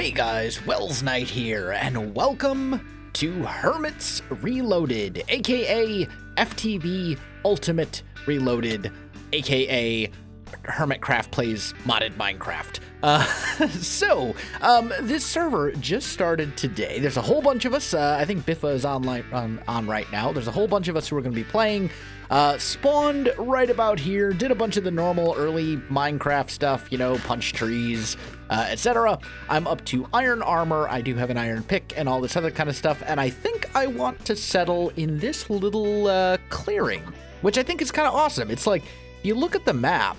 Hey guys, Welsknight here, and welcome to Hermits Reloaded, aka FTB Ultimate Reloaded, aka Hermitcraft plays modded Minecraft. This server just started today. There's a whole bunch of us. I think Biffa is on right now. There's a whole bunch of us who are going to be playing. Spawned right about here, did a bunch of the normal early Minecraft stuff, you know, punch trees, etc. I'm up to iron armor. I do have an iron pick and all this other kind of stuff, and I think I want to settle in this little clearing, which I think is kind of awesome. It's like, you look at the map,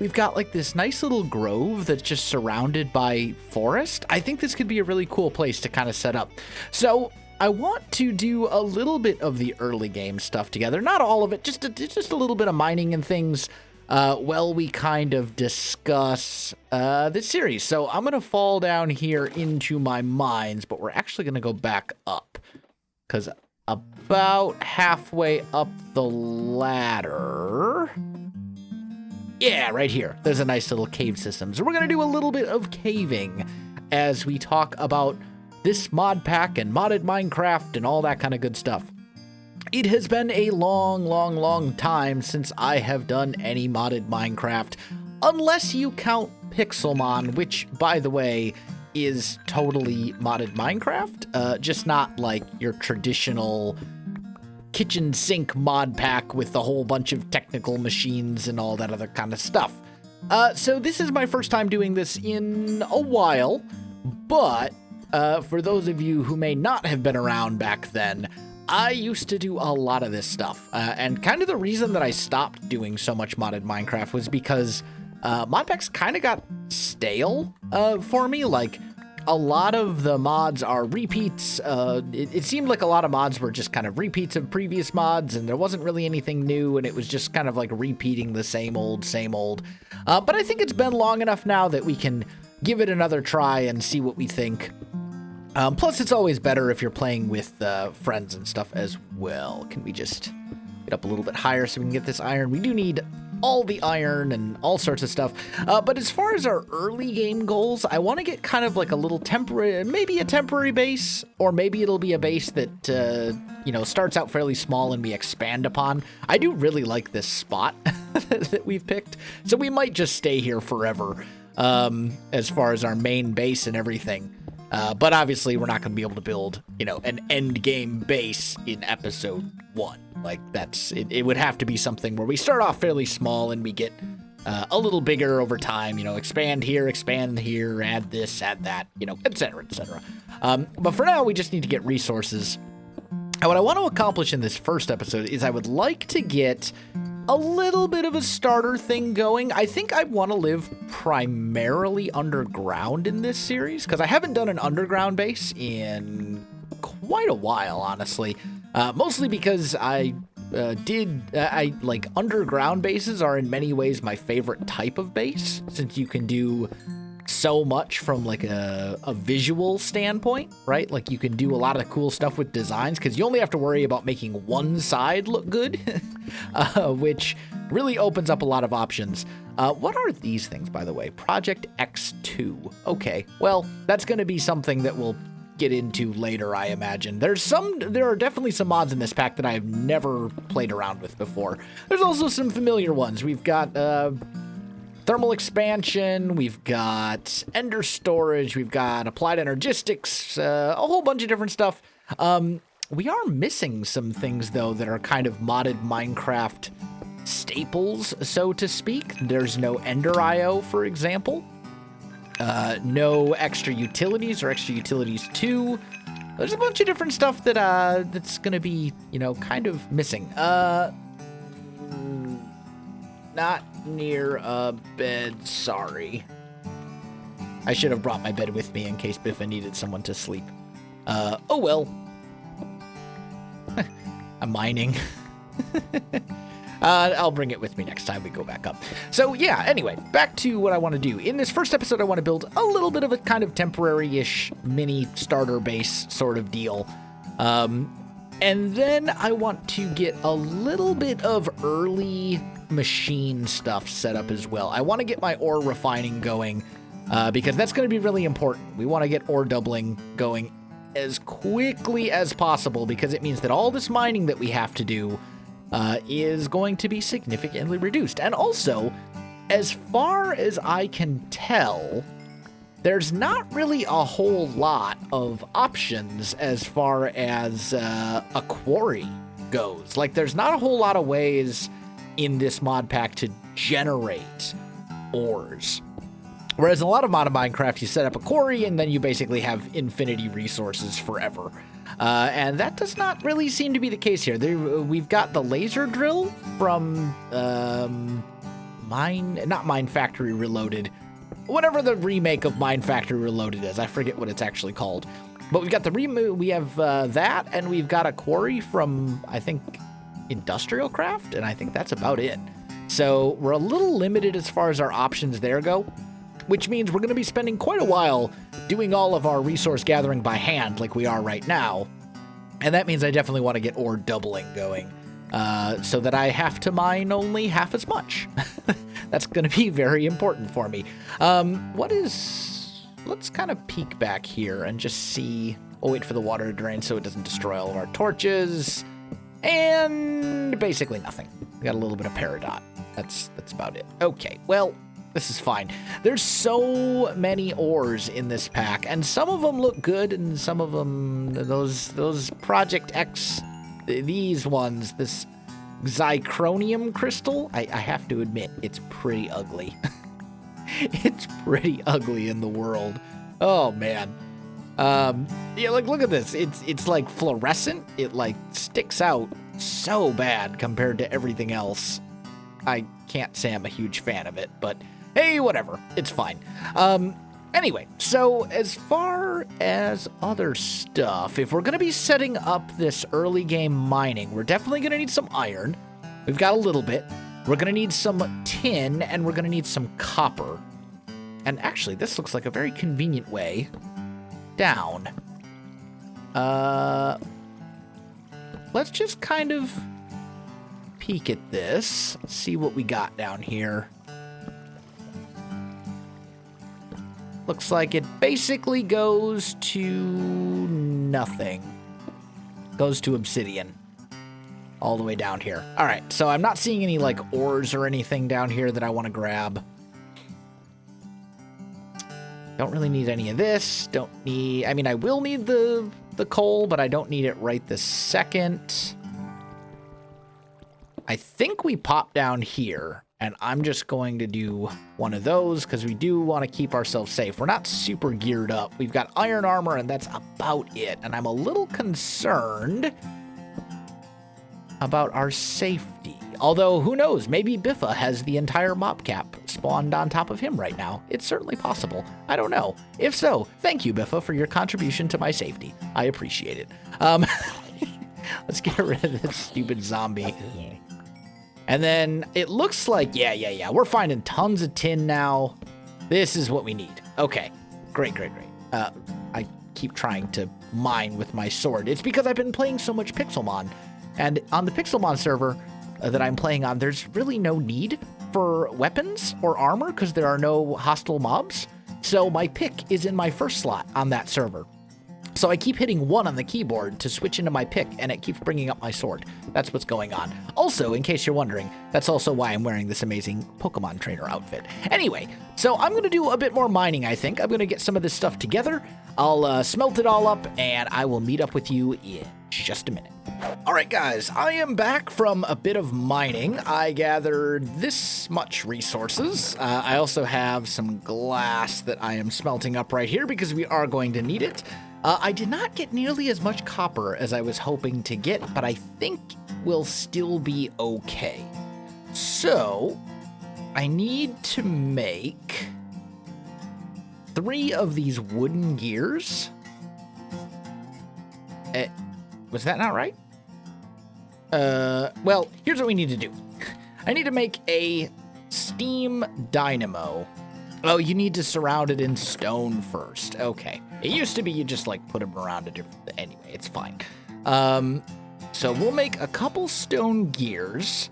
we've got like this nice little grove that's just surrounded by forest. I think this could be a really cool place to kind of set up. So I want to do a little bit of the early game stuff together. Not all of it, just a little bit of mining and things while we kind of discuss this series. So I'm going to fall down here into my mines, but we're actually going to go back up because about halfway up the ladder, yeah, right here, there's a nice little cave system. So we're going to do a little bit of caving as we talk about this mod pack and modded Minecraft and all that kind of good stuff. It has been a long time since I have done any modded Minecraft, unless you count Pixelmon, which, by the way, is totally modded Minecraft, just not like your traditional kitchen sink mod pack with a whole bunch of technical machines and all that other kind of stuff. So this is my first time doing this in a while, but for those of you who may not have been around back then, I used to do a lot of this stuff. And kind of the reason that I stopped doing so much modded Minecraft was because modpacks kind of got stale for me. Like, a lot of the mods are repeats. It seemed like a lot of mods were just kind of repeats of previous mods, and there wasn't really anything new, and it was just kind of like repeating the same old. But I think it's been long enough now that we can give it another try and see what we think. Plus, it's always better if you're playing with friends and stuff as well. Can we just get up a little bit higher so we can get this iron? We do need all the iron and all sorts of stuff. But as far as our early game goals, I want to get kind of like a little temporary, maybe a temporary base, or maybe it'll be a base that, you know, starts out fairly small and we expand upon. I do really like this spot that we've picked, so we might just stay here forever as far as our main base and everything. But obviously, we're not going to be able to build, you know, an end game base in episode 1. Like, it would have to be something where we start off fairly small and we get a little bigger over time, you know, expand here, add this, add that, you know, etc. But for now, we just need to get resources. And what I want to accomplish in this first episode is I would like to get a little bit of a starter thing going. I think I want to live primarily underground in this series, because I haven't done an underground base in quite a while, honestly. Mostly because I like underground bases are in many ways my favorite type of base, since you can do so much from like a visual standpoint, right? Like, you can do a lot of cool stuff with designs because you only have to worry about making one side look good, which really opens up a lot of options. What are these things, by the way? Project X2. Okay, well, that's going to be something that we'll get into later, I imagine. There are definitely some mods in this pack that I've never played around with before. There's also some familiar ones. We've got thermal expansion, we've got ender storage, we've got applied energistics, a whole bunch of different stuff. We are missing some things, though, that are kind of modded Minecraft staples, so to speak. There's no ender IO, for example. No extra utilities or extra utilities 2. There's a bunch of different stuff that that's gonna be, you know, kind of missing. Not near a bed, sorry. I should have brought my bed with me in case Biffa needed someone to sleep. Oh well. I'm mining. I'll bring it with me next time we go back up. So yeah, anyway, back to what I want to do. In this first episode, I want to build a little bit of a kind of temporary-ish mini starter base sort of deal. And then I want to get a little bit of early machine stuff set up as well. I want to get my ore refining going because that's going to be really important. We want to get ore doubling going as quickly as possible, because it means that all this mining that we have to do is going to be significantly reduced. And also, as far as I can tell, there's not really a whole lot of options as far as a quarry goes. Like, there's not a whole lot of ways in this mod pack to generate ores. Whereas in a lot of mod of Minecraft, you set up a quarry and then you basically have infinity resources forever. And that does not really seem to be the case here. We've got the laser drill from not Mine Factory Reloaded, whatever the remake of Mine Factory Reloaded is. I forget what it's actually called. But we've got we have that, and we've got a quarry from, I think, Industrial Craft, and I think that's about it. So we're a little limited as far as our options there go, which means we're going to be spending quite a while doing all of our resource gathering by hand like we are right now. And that means I definitely want to get ore doubling going, so that I have to mine only half as much. That's going to be very important for me. Let's kind of peek back here and just see. We'll wait for the water to drain so it doesn't destroy all of our torches. And basically nothing. We got a little bit of Peridot. That's about it. Okay, well, this is fine. There's so many ores in this pack, and some of them look good, and some of them, those Project X, these ones, this Zycronium crystal, I have to admit, it's pretty ugly. It's pretty ugly in the world. Oh, man. Yeah, like, look at this. It's like fluorescent. It, like, sticks out so bad compared to everything else. I can't say I'm a huge fan of it, but hey, whatever. It's fine. Anyway, so as far as other stuff, if we're going to be setting up this early game mining, we're definitely going to need some iron. We've got a little bit. We're going to need some tin, and we're going to need some copper. And actually, this looks like a very convenient way down. Let's just kind of peek at this, see what we got down here. Looks like it basically goes to nothing. Goes to obsidian. All the way down here. All right, so I'm not seeing any, like, ores or anything down here that I want to grab. Don't really need any of this. Don't need... I mean, I will need the coal, but I don't need it right this second. I think we pop down here. And I'm just going to do one of those because we do want to keep ourselves safe. We're not super geared up. We've got iron armor, and that's about it. And I'm a little concerned about our safety. Although, who knows? Maybe Biffa has the entire mopcap spawned on top of him right now. It's certainly possible. I don't know. If so, thank you, Biffa, for your contribution to my safety. I appreciate it. Let's get rid of this stupid zombie. And then it looks like, yeah. We're finding tons of tin now. This is what we need. Okay, great. I keep trying to mine with my sword. It's because I've been playing so much Pixelmon. And on the Pixelmon server that I'm playing on, there's really no need for weapons or armor because there are no hostile mobs. So my pick is in my first slot on that server. So I keep hitting 1 on the keyboard to switch into my pick, and it keeps bringing up my sword. That's what's going on. Also, in case you're wondering, that's also why I'm wearing this amazing Pokemon trainer outfit. Anyway, so I'm going to do a bit more mining, I think. I'm going to get some of this stuff together. I'll smelt it all up, and I will meet up with you in just a minute. All right, guys, I am back from a bit of mining. I gathered this much resources. I also have some glass that I am smelting up right here because we are going to need it. I did not get nearly as much copper as I was hoping to get, but I think we'll still be okay. So, I need to make 3 of these wooden gears. Was that not right? Well, here's what we need to do. I need to make a steam dynamo. Oh, you need to surround it in stone first. Okay. It used to be you just, like, put them around a different... Anyway, it's fine. So we'll make a couple stone gears,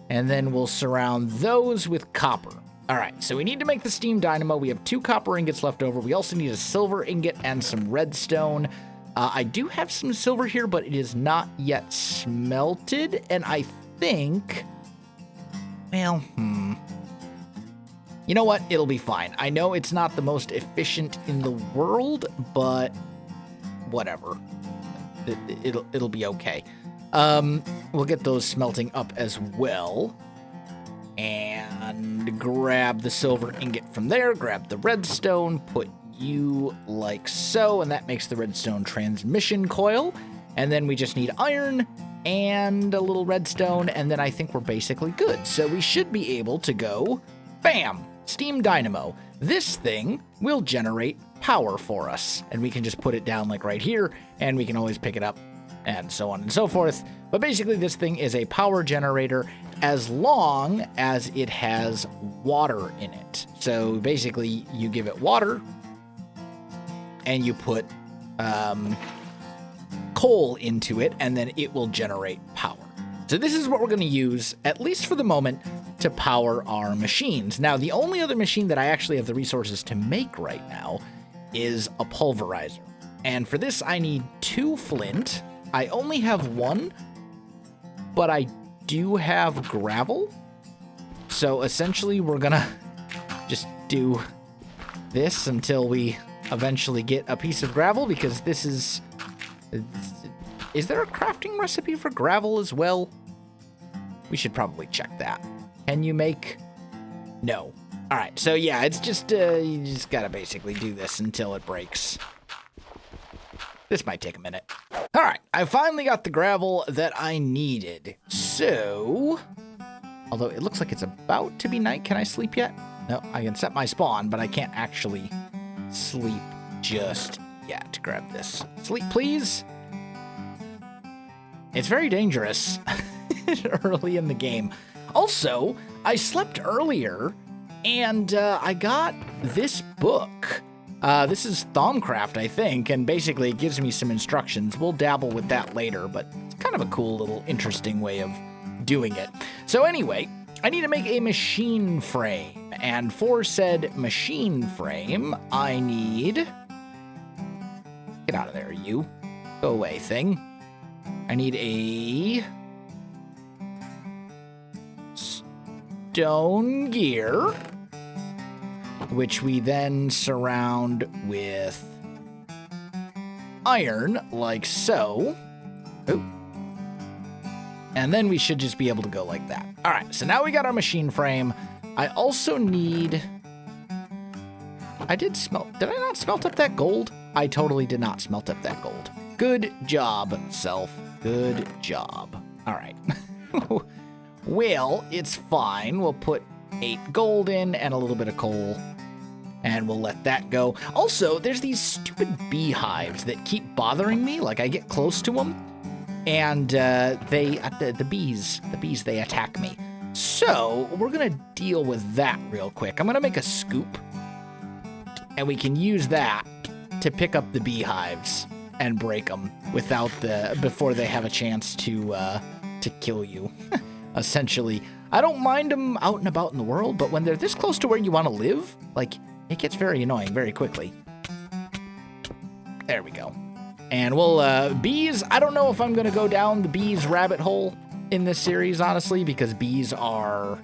and then we'll surround those with copper. All right, so we need to make the steam dynamo. We have 2 copper ingots left over. We also need a silver ingot and some redstone. I do have some silver here, but it is not yet smelted. And I think, well, you know what? It'll be fine. I know it's not the most efficient in the world, but whatever. It'll be okay. We'll get those smelting up as well. And grab the silver ingot from there, grab the redstone, put you like so, and that makes the redstone transmission coil. And then we just need iron and a little redstone, and then I think we're basically good. So we should be able to go, bam, steam dynamo. This thing will generate power for us, and we can just put it down like right here, and we can always pick it up, and so on and so forth. But basically this thing is a power generator as long as it has water in it. So basically you give it water and you put coal into it, and then it will generate power. So this is what we're going to use, at least for the moment, to power our machines. Now, the only other machine that I actually have the resources to make right now is a pulverizer. And for this, I need 2 flint. I only have 1, but I do have gravel. So essentially, we're going to just do this until we eventually get a piece of gravel, because this is... Is there a crafting recipe for gravel as well? We should probably check that. Can you make... No. All right, so yeah, it's just, you just gotta basically do this until it breaks. This might take a minute. All right, I finally got the gravel that I needed. So, although it looks like it's about to be night, can I sleep yet? No, I can set my spawn, but I can't actually sleep just yet. Grab this. Sleep, please. It's very dangerous early in the game. Also, I slept earlier, and I got this book. This is Thaumcraft, I think, and basically it gives me some instructions. We'll dabble with that later, but it's kind of a cool little interesting way of doing it. So anyway, I need to make a machine frame, and for said machine frame, I need... Get out of there, you. Go away, thing. I need a... stone gear, which we then surround with iron, like so. Ooh. And then we should just be able to go like that. All right, so now we got our machine frame. I also need... Did I not smelt up that gold? I totally did not smelt up that gold. Good job, self. Good job. All right. Well, it's fine. We'll put 8 gold in and a little bit of coal, and we'll let that go. Also, there's these stupid beehives that keep bothering me. Like, I get close to them, and the bees, they attack me. So we're gonna deal with that real quick. I'm gonna make a scoop, and we can use that to pick up the beehives and break them before they have a chance to kill you. Essentially, I don't mind them out and about in the world, but when they're this close to where you want to live, like, it gets very annoying very quickly. There we go. And we'll, bees, I don't know if I'm going to go down the bees rabbit hole in this series, honestly, because bees are,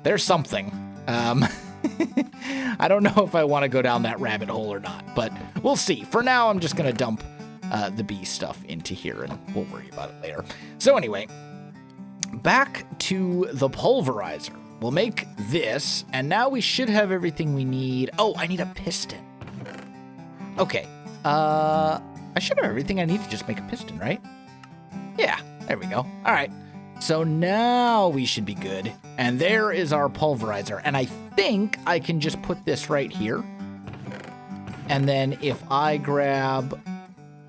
they're something. I don't know if I want to go down that rabbit hole or not, but we'll see. For now, I'm just going to dump the bee stuff into here, and we'll worry about it later. So anyway, back to the pulverizer. We'll make this, and now we should have everything we need. Oh, I need a piston. Okay. I should have everything I need to just make a piston, right? Yeah, there we go. All right. So now we should be good. And there is our pulverizer. And I think I can just put this right here. And then if I grab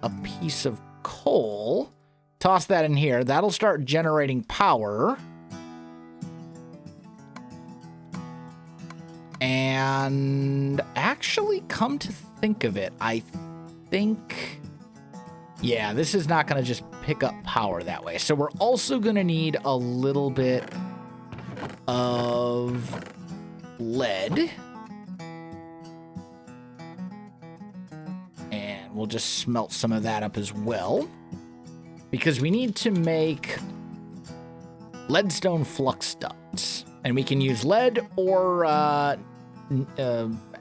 a piece of coal, toss that in here, that'll start generating power. And actually, come to think of it, I think, yeah, this is not going to just pick up power that way. So we're also going to need a little bit of lead. And we'll just smelt some of that up as well. Because we need to make leadstone flux ducts. And we can use lead or,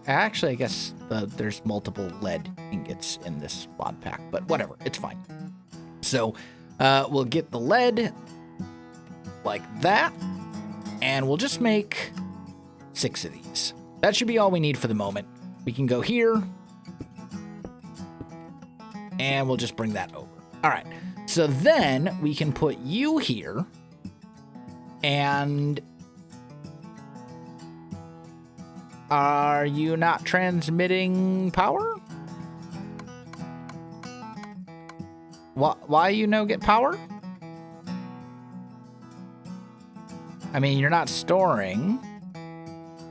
actually, I guess there's multiple lead ingots in this mod pack, but whatever, it's fine. So we'll get the lead like that, and we'll just make 6 of these. That should be all we need for the moment. We can go here, and we'll just bring that over. All right, so then we can put you here, and are you not transmitting power? Why you no get power? I mean, you're not storing.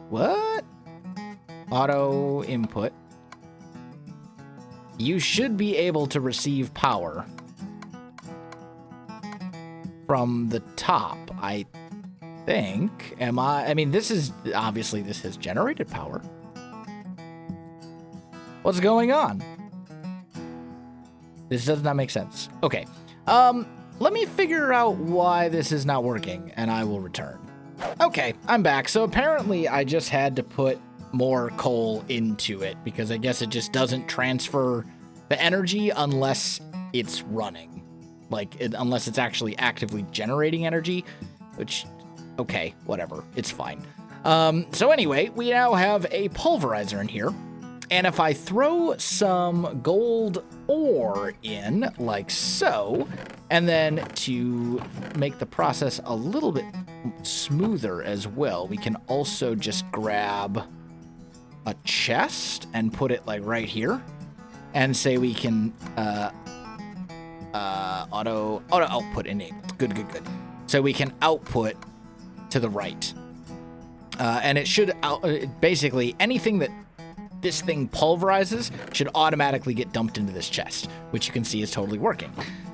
What? Auto input. You should be able to receive power from the top, I think. I mean, this is obviously this has generated power. What's going on? This does not make sense. Okay. Let me figure out why this is not working, and I will return. Okay, I'm back. So apparently I just had to put more coal into it because I guess it just doesn't transfer the energy unless it's running. Unless it's actually actively generating energy, which, okay, whatever. It's fine. So anyway, we now have a pulverizer in here. And if I throw some gold ore in, like so, and then to make the process a little bit smoother as well, we can also just grab a chest and put it like right here, and say we can auto output enabled. Good. So we can output to the right, and it should basically anything that this thing pulverizes should automatically get dumped into this chest, which you can see is totally working.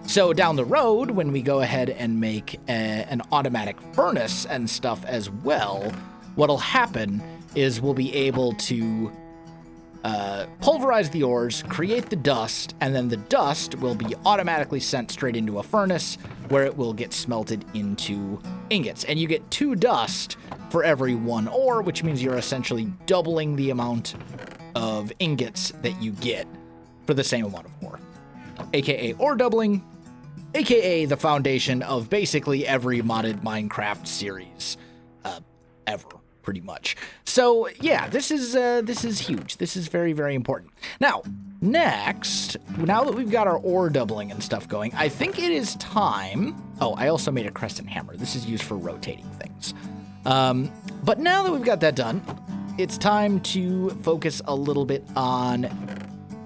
So down the road, when we go ahead and make an automatic furnace and stuff as well, what'll happen is we'll be able to pulverize the ores, create the dust, and then the dust will be automatically sent straight into a furnace where it will get smelted into ingots. And you get 2 dust for every 1 ore, which means you're essentially doubling the amount of ingots that you get for the same amount of ore, aka ore doubling, aka the foundation of basically every modded Minecraft series ever, pretty much. So yeah, this is huge. This is very, very important. Now that we've got our ore doubling and stuff going, I think it is time. Oh, I also made a crescent hammer. This is used for rotating things. But now that we've got that done, it's time to focus a little bit on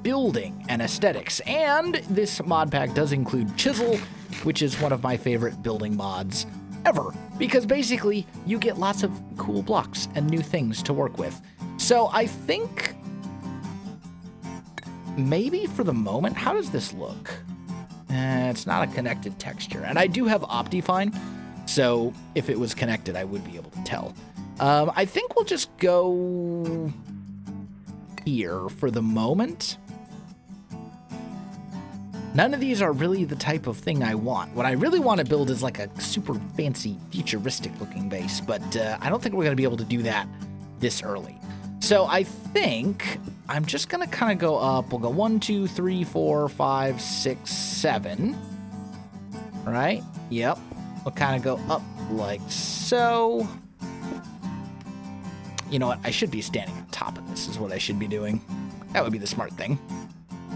building and aesthetics. And this mod pack does include chisel, which is one of my favorite building mods ever, because basically you get lots of cool blocks and new things to work with. So I think maybe for the moment, how does this look? It's not a connected texture, and I do have Optifine, so if it was connected, I would be able to tell. I think we'll just go here for the moment. None of these are really the type of thing I want. What I really want to build is like a super fancy, futuristic looking base, but I don't think we're going to be able to do that this early. So I think I'm just going to kind of go up. We'll go 1, 2, 3, 4, 5, 6, 7. Right? Yep. We'll kind of go up like so. You know what? I should be standing on top of this is what I should be doing. That would be the smart thing.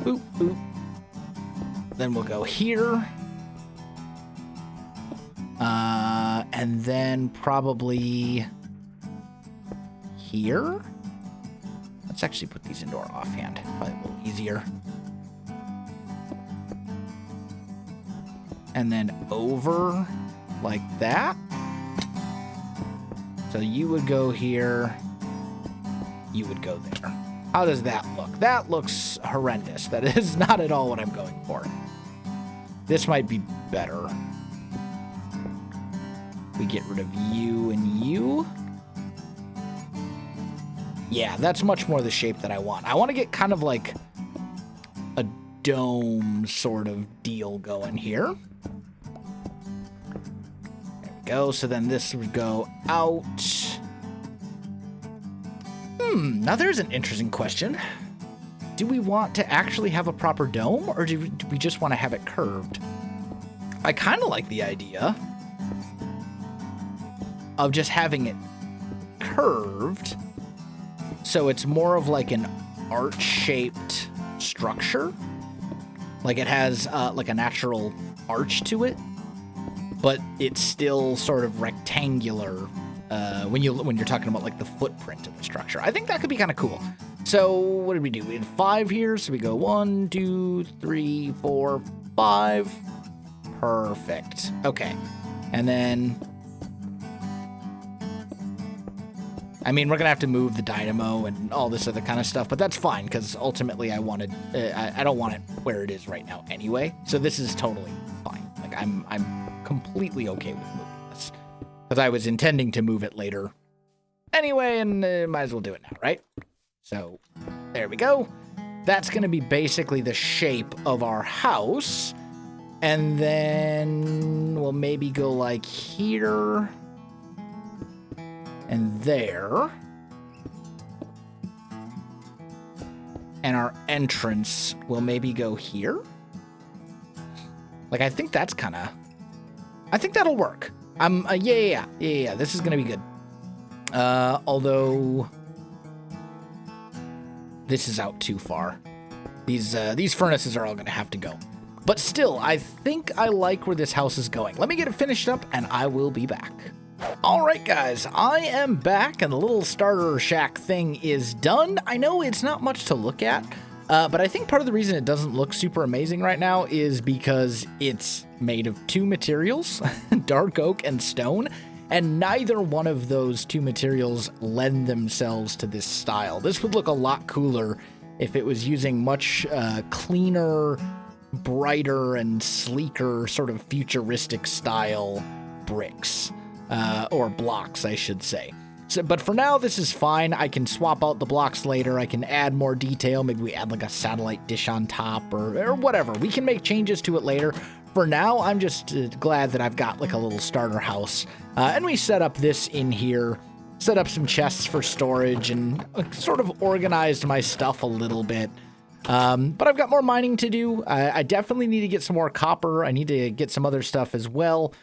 Boop, boop. Then we'll go here. And then probably here. Let's actually put these into our offhand. Probably a little easier. And then over like that. So you would go here. You would go there. How does that look? That looks horrendous. That is not at all what I'm going for. This might be better. We get rid of you and you. Yeah, that's much more the shape that I want. I want to get kind of like a dome sort of deal going here. There we go. So then this would go out. Now there's an interesting question. Do we want to actually have a proper dome, or do we just want to have it curved? I kind of like the idea of just having it curved, so it's more of like an arch-shaped structure. Like it has like a natural arch to it, but it's still sort of rectangular when you're talking about like the footprint of the structure. I think that could be kind of cool. So what did we do? We had 5 here, so we go 1, 2, 3, 4, 5. Perfect. Okay. And then, I mean, we're going to have to move the Dynamo and all this other kind of stuff, but that's fine, because ultimately I don't want it where it is right now anyway. So this is totally fine. Like, I'm completely okay with moving this, because I was intending to move it later anyway, and might as well do it now, right? So there we go. That's going to be basically the shape of our house. And then we'll maybe go like here and there. And our entrance will maybe go here. Like, I think that's kind of, I think that'll work. Yeah. This is going to be good. Although this is out too far. These furnaces are all going to have to go. But still, I think I like where this house is going. Let me get it finished up, and I will be back. All right, guys, I am back, and the little starter shack thing is done. I know it's not much to look at, but I think part of the reason it doesn't look super amazing right now is because it's made of 2 materials, dark oak and stone, and neither one of those 2 materials lend themselves to this style. This would look a lot cooler if it was using much cleaner, brighter, and sleeker sort of futuristic style bricks, or blocks, I should say. So, but for now, this is fine. I can swap out the blocks later. I can add more detail. Maybe we add like a satellite dish on top or whatever. We can make changes to it later. For now, I'm just glad that I've got like a little starter house. And we set up this in here, set up some chests for storage, and sort of organized my stuff a little bit. But I've got more mining to do. I definitely need to get some more copper. I need to get some other stuff as well.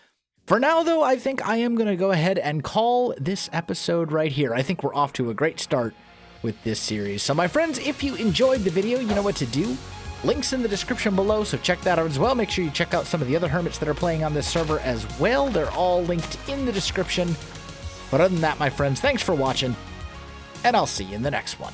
For now, though, I think I am going to go ahead and call this episode right here. I think we're off to a great start with this series. So, my friends, if you enjoyed the video, you know what to do. Links in the description below, so check that out as well. Make sure you check out some of the other Hermits that are playing on this server as well. They're all linked in the description. But other than that, my friends, thanks for watching, and I'll see you in the next one.